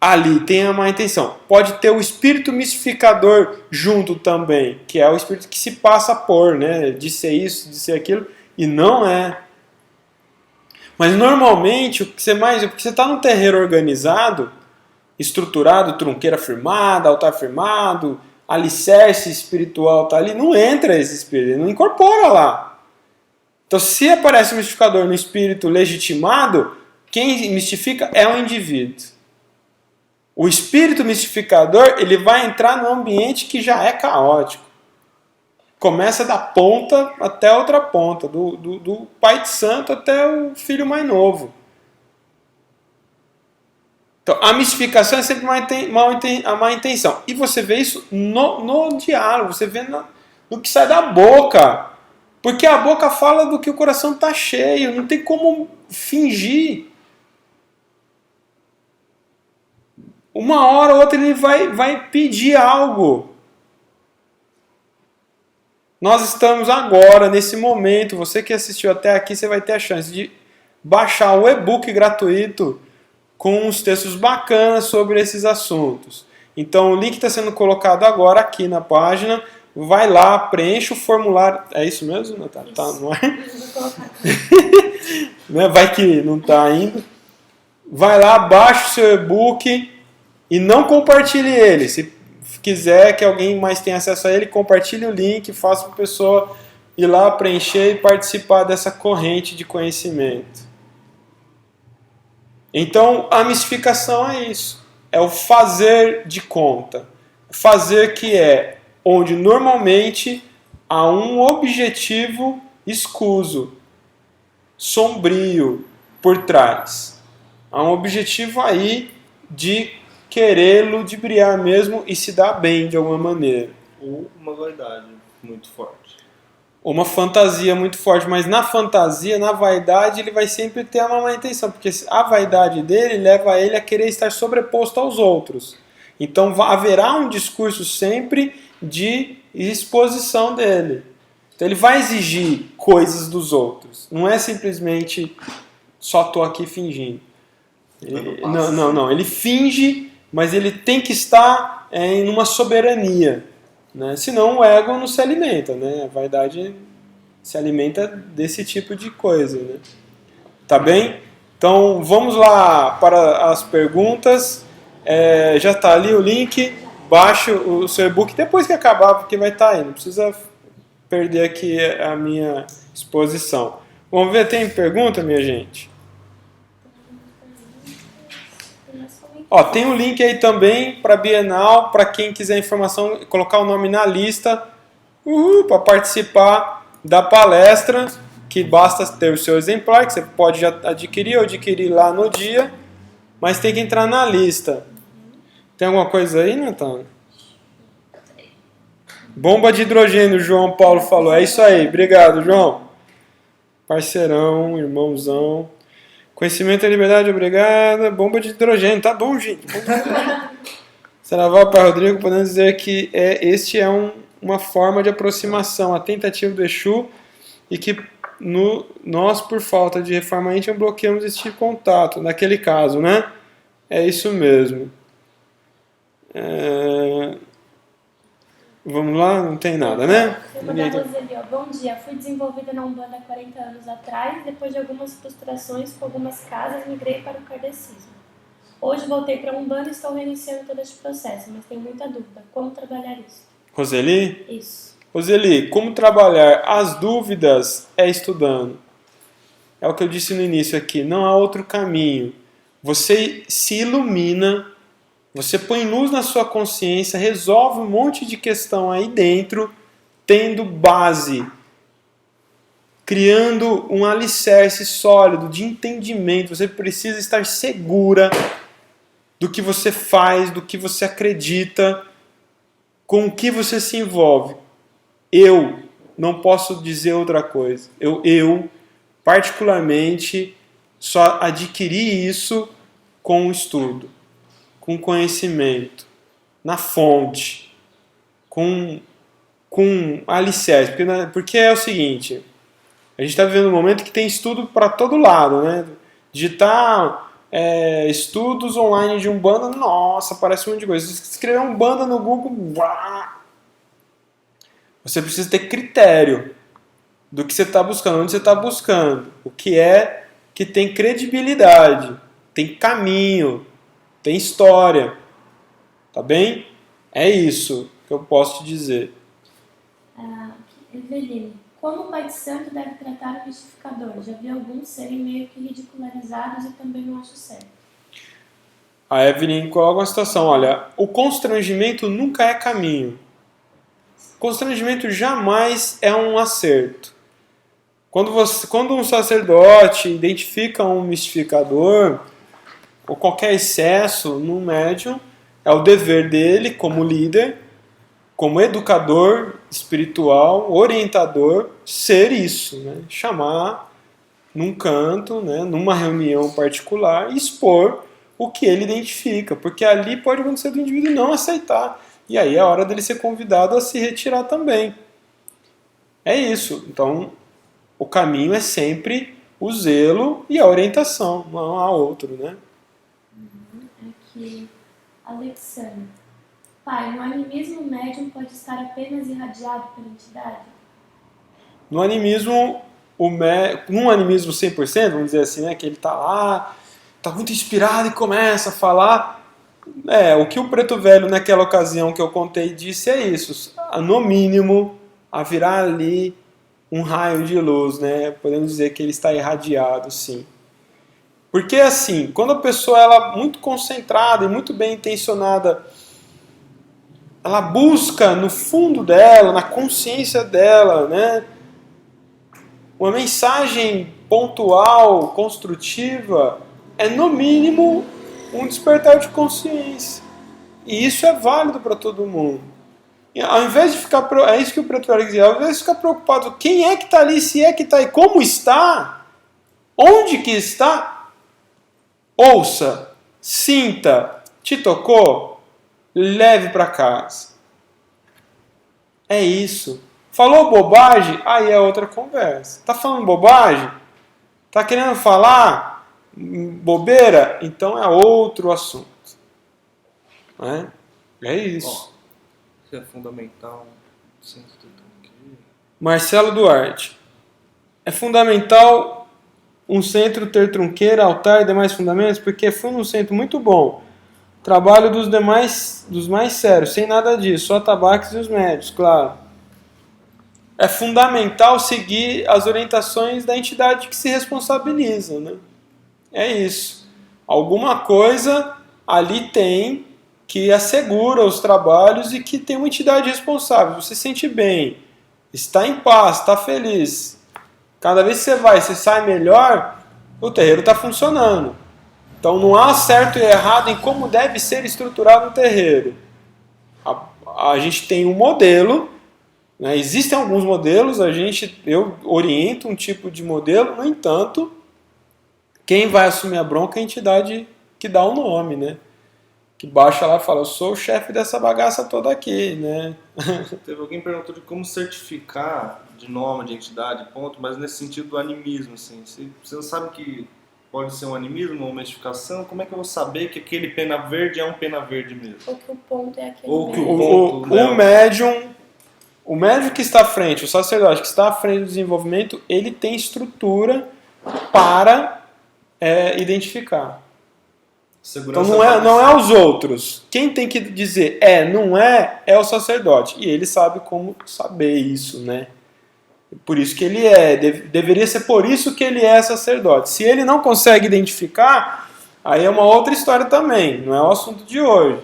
ali, tem a má intenção. Pode ter o espírito mistificador junto também, que é o espírito que se passa por, né? De ser isso, de ser aquilo, e não é. Mas normalmente, o que você está num terreiro organizado, estruturado, trunqueira firmada, altar firmado, alicerce espiritual tá ali, não entra esse espírito, ele não incorpora lá. Então, se aparece um mistificador no espírito legitimado, quem mistifica é o indivíduo. O espírito mistificador, ele vai entrar no ambiente que já é caótico. Começa da ponta até a outra ponta, do pai de santo até o filho mais novo. Então, a mistificação é sempre a má intenção. E você vê isso no diálogo, você vê no que sai da boca. Porque a boca fala do que o coração está cheio, não tem como fingir. Uma hora ou outra ele vai pedir algo. Nós estamos agora, nesse momento, você que assistiu até aqui, você vai ter a chance de baixar o e-book gratuito com uns textos bacanas sobre esses assuntos. Então o link está sendo colocado agora aqui na página. Vai lá, preenche o formulário. É isso mesmo, Natália? Tá, não é? Vai que não está ainda. Vai lá, baixa o seu e-book e não compartilhe ele. Se quiser que alguém mais tenha acesso a ele, compartilhe o link, faça para a pessoa ir lá preencher e participar dessa corrente de conhecimento. Então, a mistificação é isso. É o fazer de conta. Fazer que é onde normalmente há um objetivo escuso, sombrio por trás. Há um objetivo aí de querer ludibriar mesmo e se dar bem de alguma maneira. Ou uma vaidade muito forte. Uma fantasia muito forte, mas na fantasia, na vaidade, ele vai sempre ter uma má intenção, porque a vaidade dele leva ele a querer estar sobreposto aos outros. Então haverá um discurso sempre de exposição dele. Então ele vai exigir coisas dos outros. Não é simplesmente só estou aqui fingindo. Não. Ele finge, mas ele tem que estar em uma soberania. Né? Senão o ego não se alimenta. Né? A vaidade se alimenta desse tipo de coisa. Né? Tá bem? Então vamos lá para as perguntas. Já está ali o link. Baixe o seu e-book depois que acabar, porque vai estar aí. Não precisa perder aqui a minha exposição. Vamos ver, tem pergunta, minha gente? Tem um link aí também para a Bienal, para quem quiser informação, colocar o nome na lista para participar da palestra, que basta ter o seu exemplar, que você pode já adquirir ou adquirir lá no dia, mas tem que entrar na lista. Tem alguma coisa aí, Natália? Bomba de hidrogênio, o João Paulo falou. É isso aí, obrigado, João. Parceirão, irmãozão. Conhecimento é liberdade, obrigada. Bomba de hidrogênio, tá bom, gente? Saraval para Rodrigo, podemos dizer que este é uma forma de aproximação, a tentativa do Exu, e que nós, por falta de reforma íntima, bloqueamos esse tipo de contato, naquele caso, né? É isso mesmo. Vamos lá, não tem nada, né? Bom dia, fui desenvolvida na Umbanda há 40 anos atrás, depois de algumas frustrações com algumas casas, migrei para o kardecismo. Hoje voltei para a Umbanda e estou reiniciando todo este processo, mas tenho muita dúvida. Como trabalhar isso? Roseli? Isso. Roseli, como trabalhar as dúvidas é estudando. É o que eu disse no início aqui, não há outro caminho. Você se ilumina, você põe luz na sua consciência, resolve um monte de questão aí dentro, tendo base, criando um alicerce sólido de entendimento. Você precisa estar segura do que você faz, do que você acredita, com o que você se envolve. Eu não posso dizer outra coisa. Eu particularmente, só adquiri isso com o estudo, com conhecimento, na fonte, com alicerce. Porque é o seguinte, a gente está vivendo um momento que tem estudo para todo lado, né? Digitar estudos online de Umbanda, nossa, parece um monte de coisa. Se escrever Umbanda no Google, você precisa ter critério do que você está buscando, onde você está buscando, o que é que tem credibilidade, tem caminho, tem história. Tá bem? É isso que eu posso te dizer. Eveline, como o pai de santo deve tratar o mistificador? Já vi alguns serem meio que ridicularizados e também não acho certo. A Evelyn coloca uma situação, olha, o constrangimento nunca é caminho. Constrangimento jamais é um acerto. Quando um sacerdote identifica um mistificador, ou qualquer excesso no médium, é o dever dele como líder, como educador espiritual, orientador, ser isso, né? Chamar num canto, né? Numa reunião particular e expor o que ele identifica, porque ali pode acontecer do indivíduo não aceitar. E aí é hora dele ser convidado a se retirar também. É isso. Então, o caminho é sempre o zelo e a orientação, não há outro, né? Aqui, Alexandre. Pai, no animismo o médium pode estar apenas irradiado pela entidade? No animismo, num animismo 100%, vamos dizer assim, né, que ele está lá, está muito inspirado e começa a falar. O que o Preto Velho, naquela ocasião que eu contei, disse é isso. No mínimo, haverá ali um raio de luz, né? Podemos dizer que ele está irradiado, sim. Porque assim, quando a pessoa ela muito concentrada e muito bem intencionada, ela busca no fundo dela, na consciência dela, né, uma mensagem pontual, construtiva, é no mínimo um despertar de consciência. E isso é válido para todo mundo. E ao invés de ficar, é isso que o Preto Velho dizia, ao invés de ficar preocupado quem é que está ali, se é que está aí, como está, onde que está, ouça, sinta, te tocou, leve para casa. É isso. Falou bobagem? Aí é outra conversa. Tá falando bobagem? Tá querendo falar bobeira? Então é outro assunto. É isso. Isso é fundamental. Marcelo Duarte. É fundamental um centro ter trunqueira, altar e demais fundamentos, porque foi um centro muito bom. Trabalho dos mais sérios, sem nada disso, só tabaques e os médios, claro. É fundamental seguir as orientações da entidade que se responsabiliza, né? É isso. Alguma coisa ali tem que assegura os trabalhos e que tem uma entidade responsável. Você se sente bem, está em paz, está feliz. Cada vez que você sai melhor, o terreiro está funcionando. Então não há certo e errado em como deve ser estruturado o terreiro. A gente tem um modelo, né? Existem alguns modelos, eu oriento um tipo de modelo, no entanto, quem vai assumir a bronca é a entidade que dá o nome, né? Que baixa lá e fala, eu sou o chefe dessa bagaça toda aqui, né? Teve alguém que perguntou de como certificar de nome, de entidade, ponto, mas nesse sentido do animismo, assim. Você não sabe que pode ser um animismo ou uma mistificação, como é que eu vou saber que aquele pena verde é um pena verde mesmo? Ou que o ponto é aquele Ou que mesmo. O médium que está à frente, o sacerdote que está à frente do desenvolvimento, ele tem estrutura para identificar. Segurança então não é os outros. Quem tem que dizer não é o sacerdote. E ele sabe como saber isso, né? Por isso que ele deveria ser por isso que ele é sacerdote. Se ele não consegue identificar, aí é uma outra história também, não é o assunto de hoje.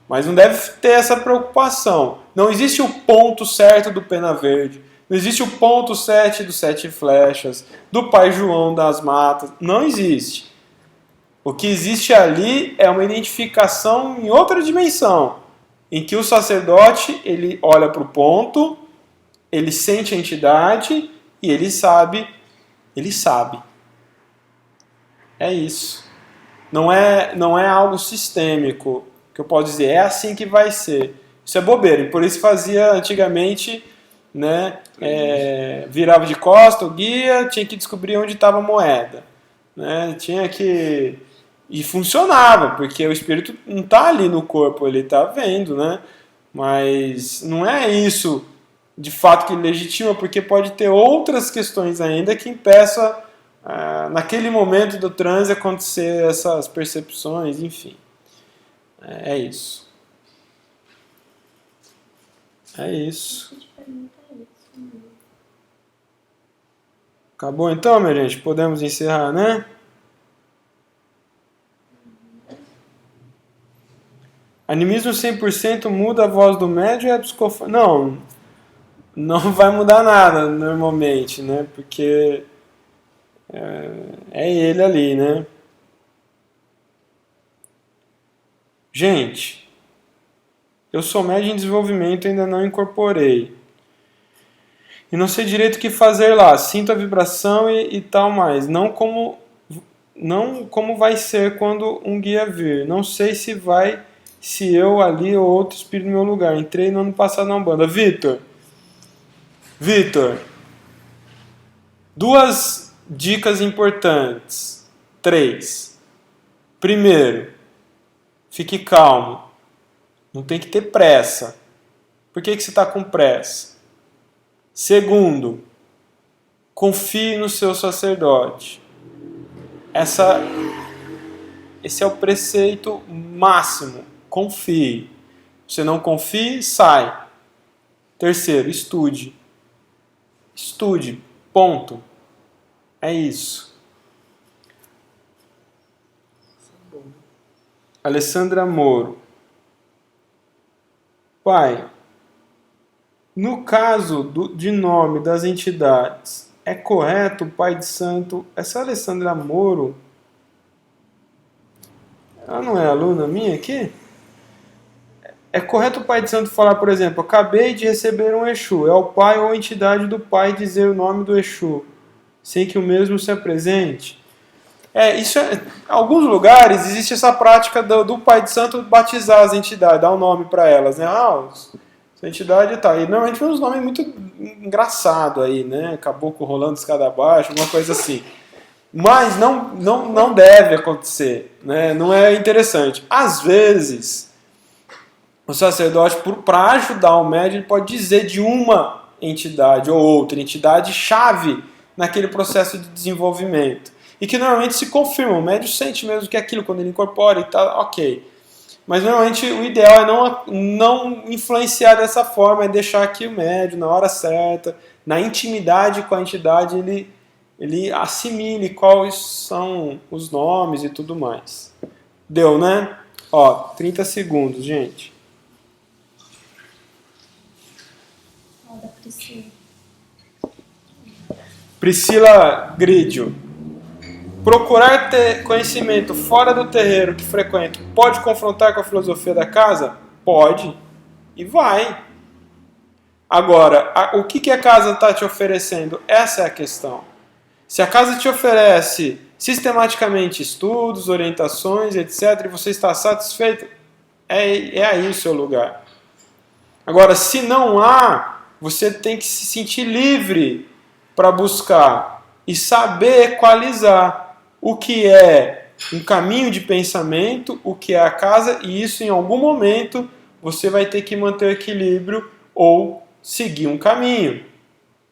Mas não deve ter essa preocupação. Não existe o ponto certo do pena verde, não existe o ponto 7 dos 7 flechas, do Pai João das Matas, não existe. O que existe ali é uma identificação em outra dimensão, em que o sacerdote ele olha para o ponto, ele sente a entidade e ele sabe. É isso. Não é algo sistêmico, que eu posso dizer, é assim que vai ser. Isso é bobeira, e por isso fazia antigamente, né, virava de costa o guia, tinha que descobrir onde estava a moeda. Né, e funcionava, porque o espírito não está ali no corpo, ele está vendo, né? Mas não é isso de fato que legitima, porque pode ter outras questões ainda que impeça naquele momento do transe acontecer essas percepções, enfim. É isso. É isso. Acabou então, minha gente? Podemos encerrar, né? Animismo 100% muda a voz do médium e a psicofonia? Não vai mudar nada normalmente, né? Porque é ele ali, né? Gente, eu sou médium em desenvolvimento e ainda não incorporei. E não sei direito o que fazer lá. Sinto a vibração e tal mais. Não como vai ser quando um guia vir. Não sei se eu ali ou outro espírito no meu lugar. Entrei no ano passado na Umbanda. Vitor, 2 dicas importantes. 3. Primeiro, fique calmo. Não tem que ter pressa. Por que você está com pressa? Segundo, confie no seu sacerdote. Esse é o preceito máximo. Confie. Se não confie, sai. Terceiro, estude. Estude. Ponto. É isso. Alessandra Moro. Pai, no caso de nome das entidades, é correto o pai de santo... Essa Alessandra Moro, ela não é aluna minha aqui? É correto o pai de santo falar, por exemplo, acabei de receber um Exu, é o pai ou a entidade do pai dizer o nome do Exu, sem que o mesmo se apresente? Alguns lugares existe essa prática do pai de santo batizar as entidades, dar um nome para elas, né? Essa entidade tá aí. Normalmente foi uns nomes muito engraçados aí, né? Caboclo rolando escada abaixo, uma coisa assim. Mas não deve acontecer, né? Não é interessante. Às vezes, o sacerdote, para ajudar o médium, ele pode dizer de uma entidade ou outra, entidade chave naquele processo de desenvolvimento. E que normalmente se confirma, o médium sente mesmo que é aquilo quando ele incorpora e tal, ok. Mas normalmente o ideal é não influenciar dessa forma, é deixar que o médium, na hora certa, na intimidade com a entidade, ele assimile quais são os nomes e tudo mais. Deu, né? 30 segundos, gente. Da Priscila. Priscila Grídio. Procurar ter conhecimento fora do terreiro que frequento pode confrontar com a filosofia da casa? Pode. E vai. Agora, o que a casa está te oferecendo? Essa é a questão. Se a casa te oferece sistematicamente estudos, orientações, etc., e você está satisfeito, é aí o seu lugar. Agora, se não há, você tem que se sentir livre para buscar e saber equalizar o que é um caminho de pensamento, o que é a casa, e isso em algum momento você vai ter que manter o equilíbrio ou seguir um caminho.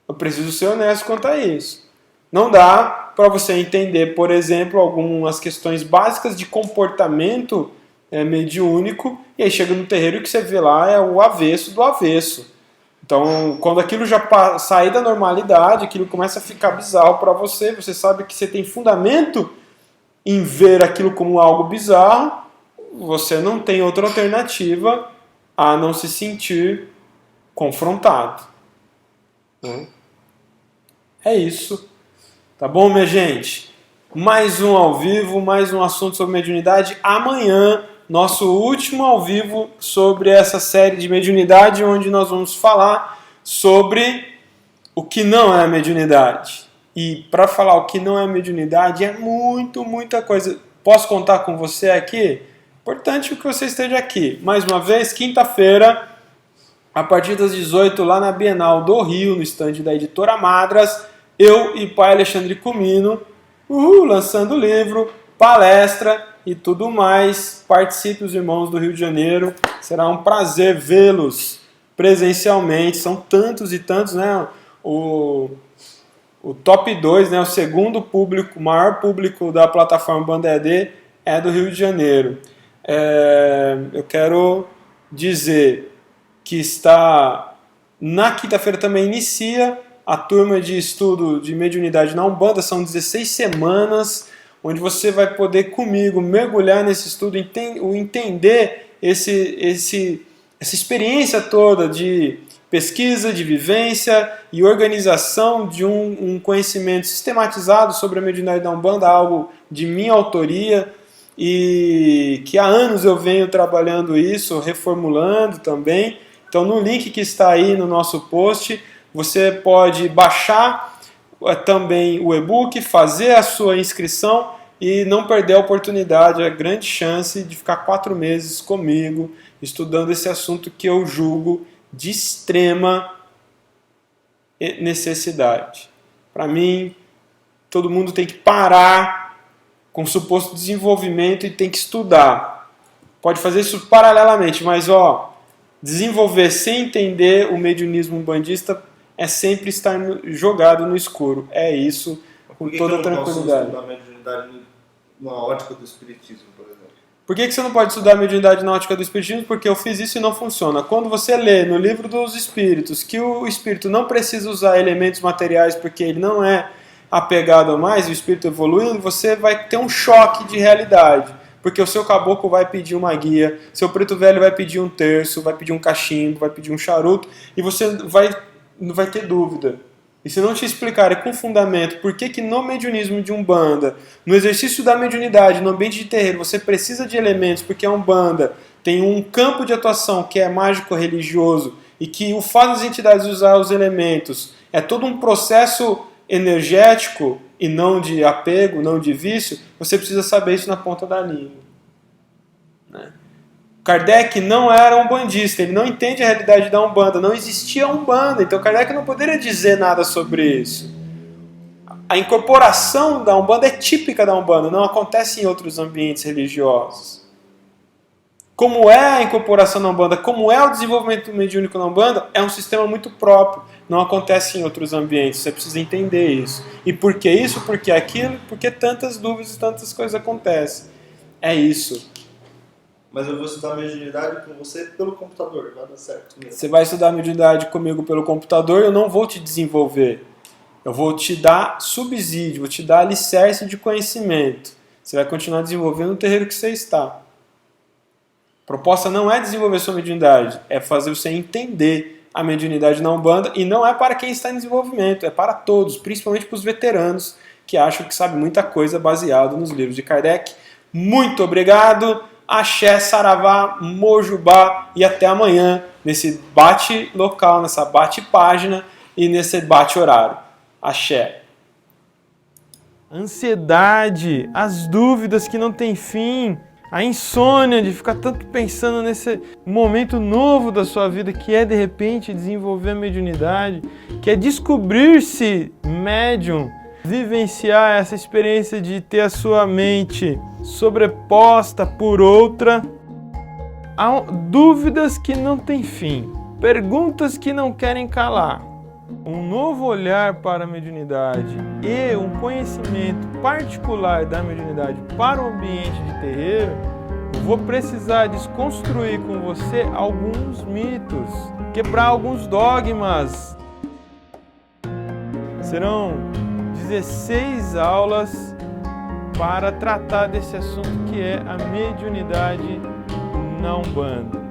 Eu preciso ser honesto quanto a isso. Não dá para você entender, por exemplo, algumas questões básicas de comportamento mediúnico, e aí chega no terreiro e o que você vê lá é o avesso do avesso. Então, quando aquilo já sair da normalidade, aquilo começa a ficar bizarro para você, você sabe que você tem fundamento em ver aquilo como algo bizarro, você não tem outra alternativa a não se sentir confrontado. É isso. Tá bom, minha gente? Mais um ao vivo, mais um assunto sobre mediunidade. Amanhã, nosso último ao vivo sobre essa série de mediunidade, onde nós vamos falar sobre o que não é a mediunidade. E para falar o que não é a mediunidade é muita coisa. Posso contar com você aqui? Importante que você esteja aqui. Mais uma vez, quinta-feira, a partir das 18, lá na Bienal do Rio, no estande da Editora Madras, eu e pai Alexandre Comino, lançando livro, palestra e tudo mais. Participe, os irmãos do Rio de Janeiro. Será um prazer vê-los presencialmente. São tantos e tantos, né? O o top 2, né, o segundo público, maior público da plataforma Umbanda EAD é do Rio de Janeiro. Eu quero dizer que na quinta-feira também inicia a turma de estudo de mediunidade na Umbanda, são 16 semanas, onde você vai poder comigo mergulhar nesse estudo, entender essa experiência toda de pesquisa, de vivência e organização de um conhecimento sistematizado sobre a mediunidade da Umbanda, algo de minha autoria, e que há anos eu venho trabalhando isso, reformulando também. Então, no link que está aí no nosso post, você pode baixar também o e-book, fazer a sua inscrição e não perder a oportunidade, a grande chance de ficar 4 meses comigo, estudando esse assunto que eu julgo de extrema necessidade. Para mim, todo mundo tem que parar com o suposto desenvolvimento e tem que estudar. Pode fazer isso paralelamente, mas desenvolver sem entender o mediunismo umbandista é sempre estar jogado no escuro. É isso, com toda tranquilidade. Por que eu não posso estudar mediunidade na ótica do espiritismo, por exemplo? Por que você não pode estudar mediunidade na ótica do espiritismo? Porque eu fiz isso e não funciona. Quando você lê no livro dos espíritos que o espírito não precisa usar elementos materiais porque ele não é apegado a mais, o espírito evoluindo, você vai ter um choque de realidade. Porque o seu caboclo vai pedir uma guia, seu preto velho vai pedir um terço, vai pedir um cachimbo, vai pedir um charuto, e você não vai ter dúvida. E se não te explicarem com fundamento por que no mediunismo de Umbanda, no exercício da mediunidade, no ambiente de terreiro, você precisa de elementos, porque a Umbanda tem um campo de atuação que é mágico-religioso, e que o fato das entidades usar os elementos é todo um processo energético e não de apego, não de vício, você precisa saber isso na ponta da língua. Né? Kardec não era umbandista, ele não entende a realidade da Umbanda, não existia Umbanda, então Kardec não poderia dizer nada sobre isso. A incorporação da Umbanda é típica da Umbanda, não acontece em outros ambientes religiosos. Como é a incorporação na Umbanda, como é o desenvolvimento mediúnico na Umbanda, é um sistema muito próprio, não acontece em outros ambientes, você precisa entender isso. E por que isso, por que aquilo, porque tantas dúvidas, tantas coisas acontecem. É isso. Mas eu vou estudar mediunidade com você pelo computador, vai dar certo mesmo. Você vai estudar mediunidade comigo pelo computador, eu não vou te desenvolver. Eu vou te dar subsídio, vou te dar alicerce de conhecimento. Você vai continuar desenvolvendo o terreiro que você está. A proposta não é desenvolver sua mediunidade, é fazer você entender a mediunidade na Umbanda, e não é para quem está em desenvolvimento, é para todos, principalmente para os veteranos que acham que sabem muita coisa baseado nos livros de Kardec. Muito obrigado, axé, saravá, mojubá, e até amanhã nesse bate local, nessa bate página e nesse bate horário. Axé. Ansiedade, as dúvidas que não têm fim, a insônia de ficar tanto pensando nesse momento novo da sua vida, que é de repente desenvolver a mediunidade, que é descobrir-se médium, vivenciar essa experiência de ter a sua mente sobreposta por outra. Há dúvidas que não têm fim, perguntas que não querem calar. Um novo olhar para a mediunidade e um conhecimento particular da mediunidade para o ambiente de terreiro, vou precisar desconstruir com você alguns mitos, quebrar alguns dogmas. Serão 16 aulas para tratar desse assunto que é a mediunidade na Umbanda.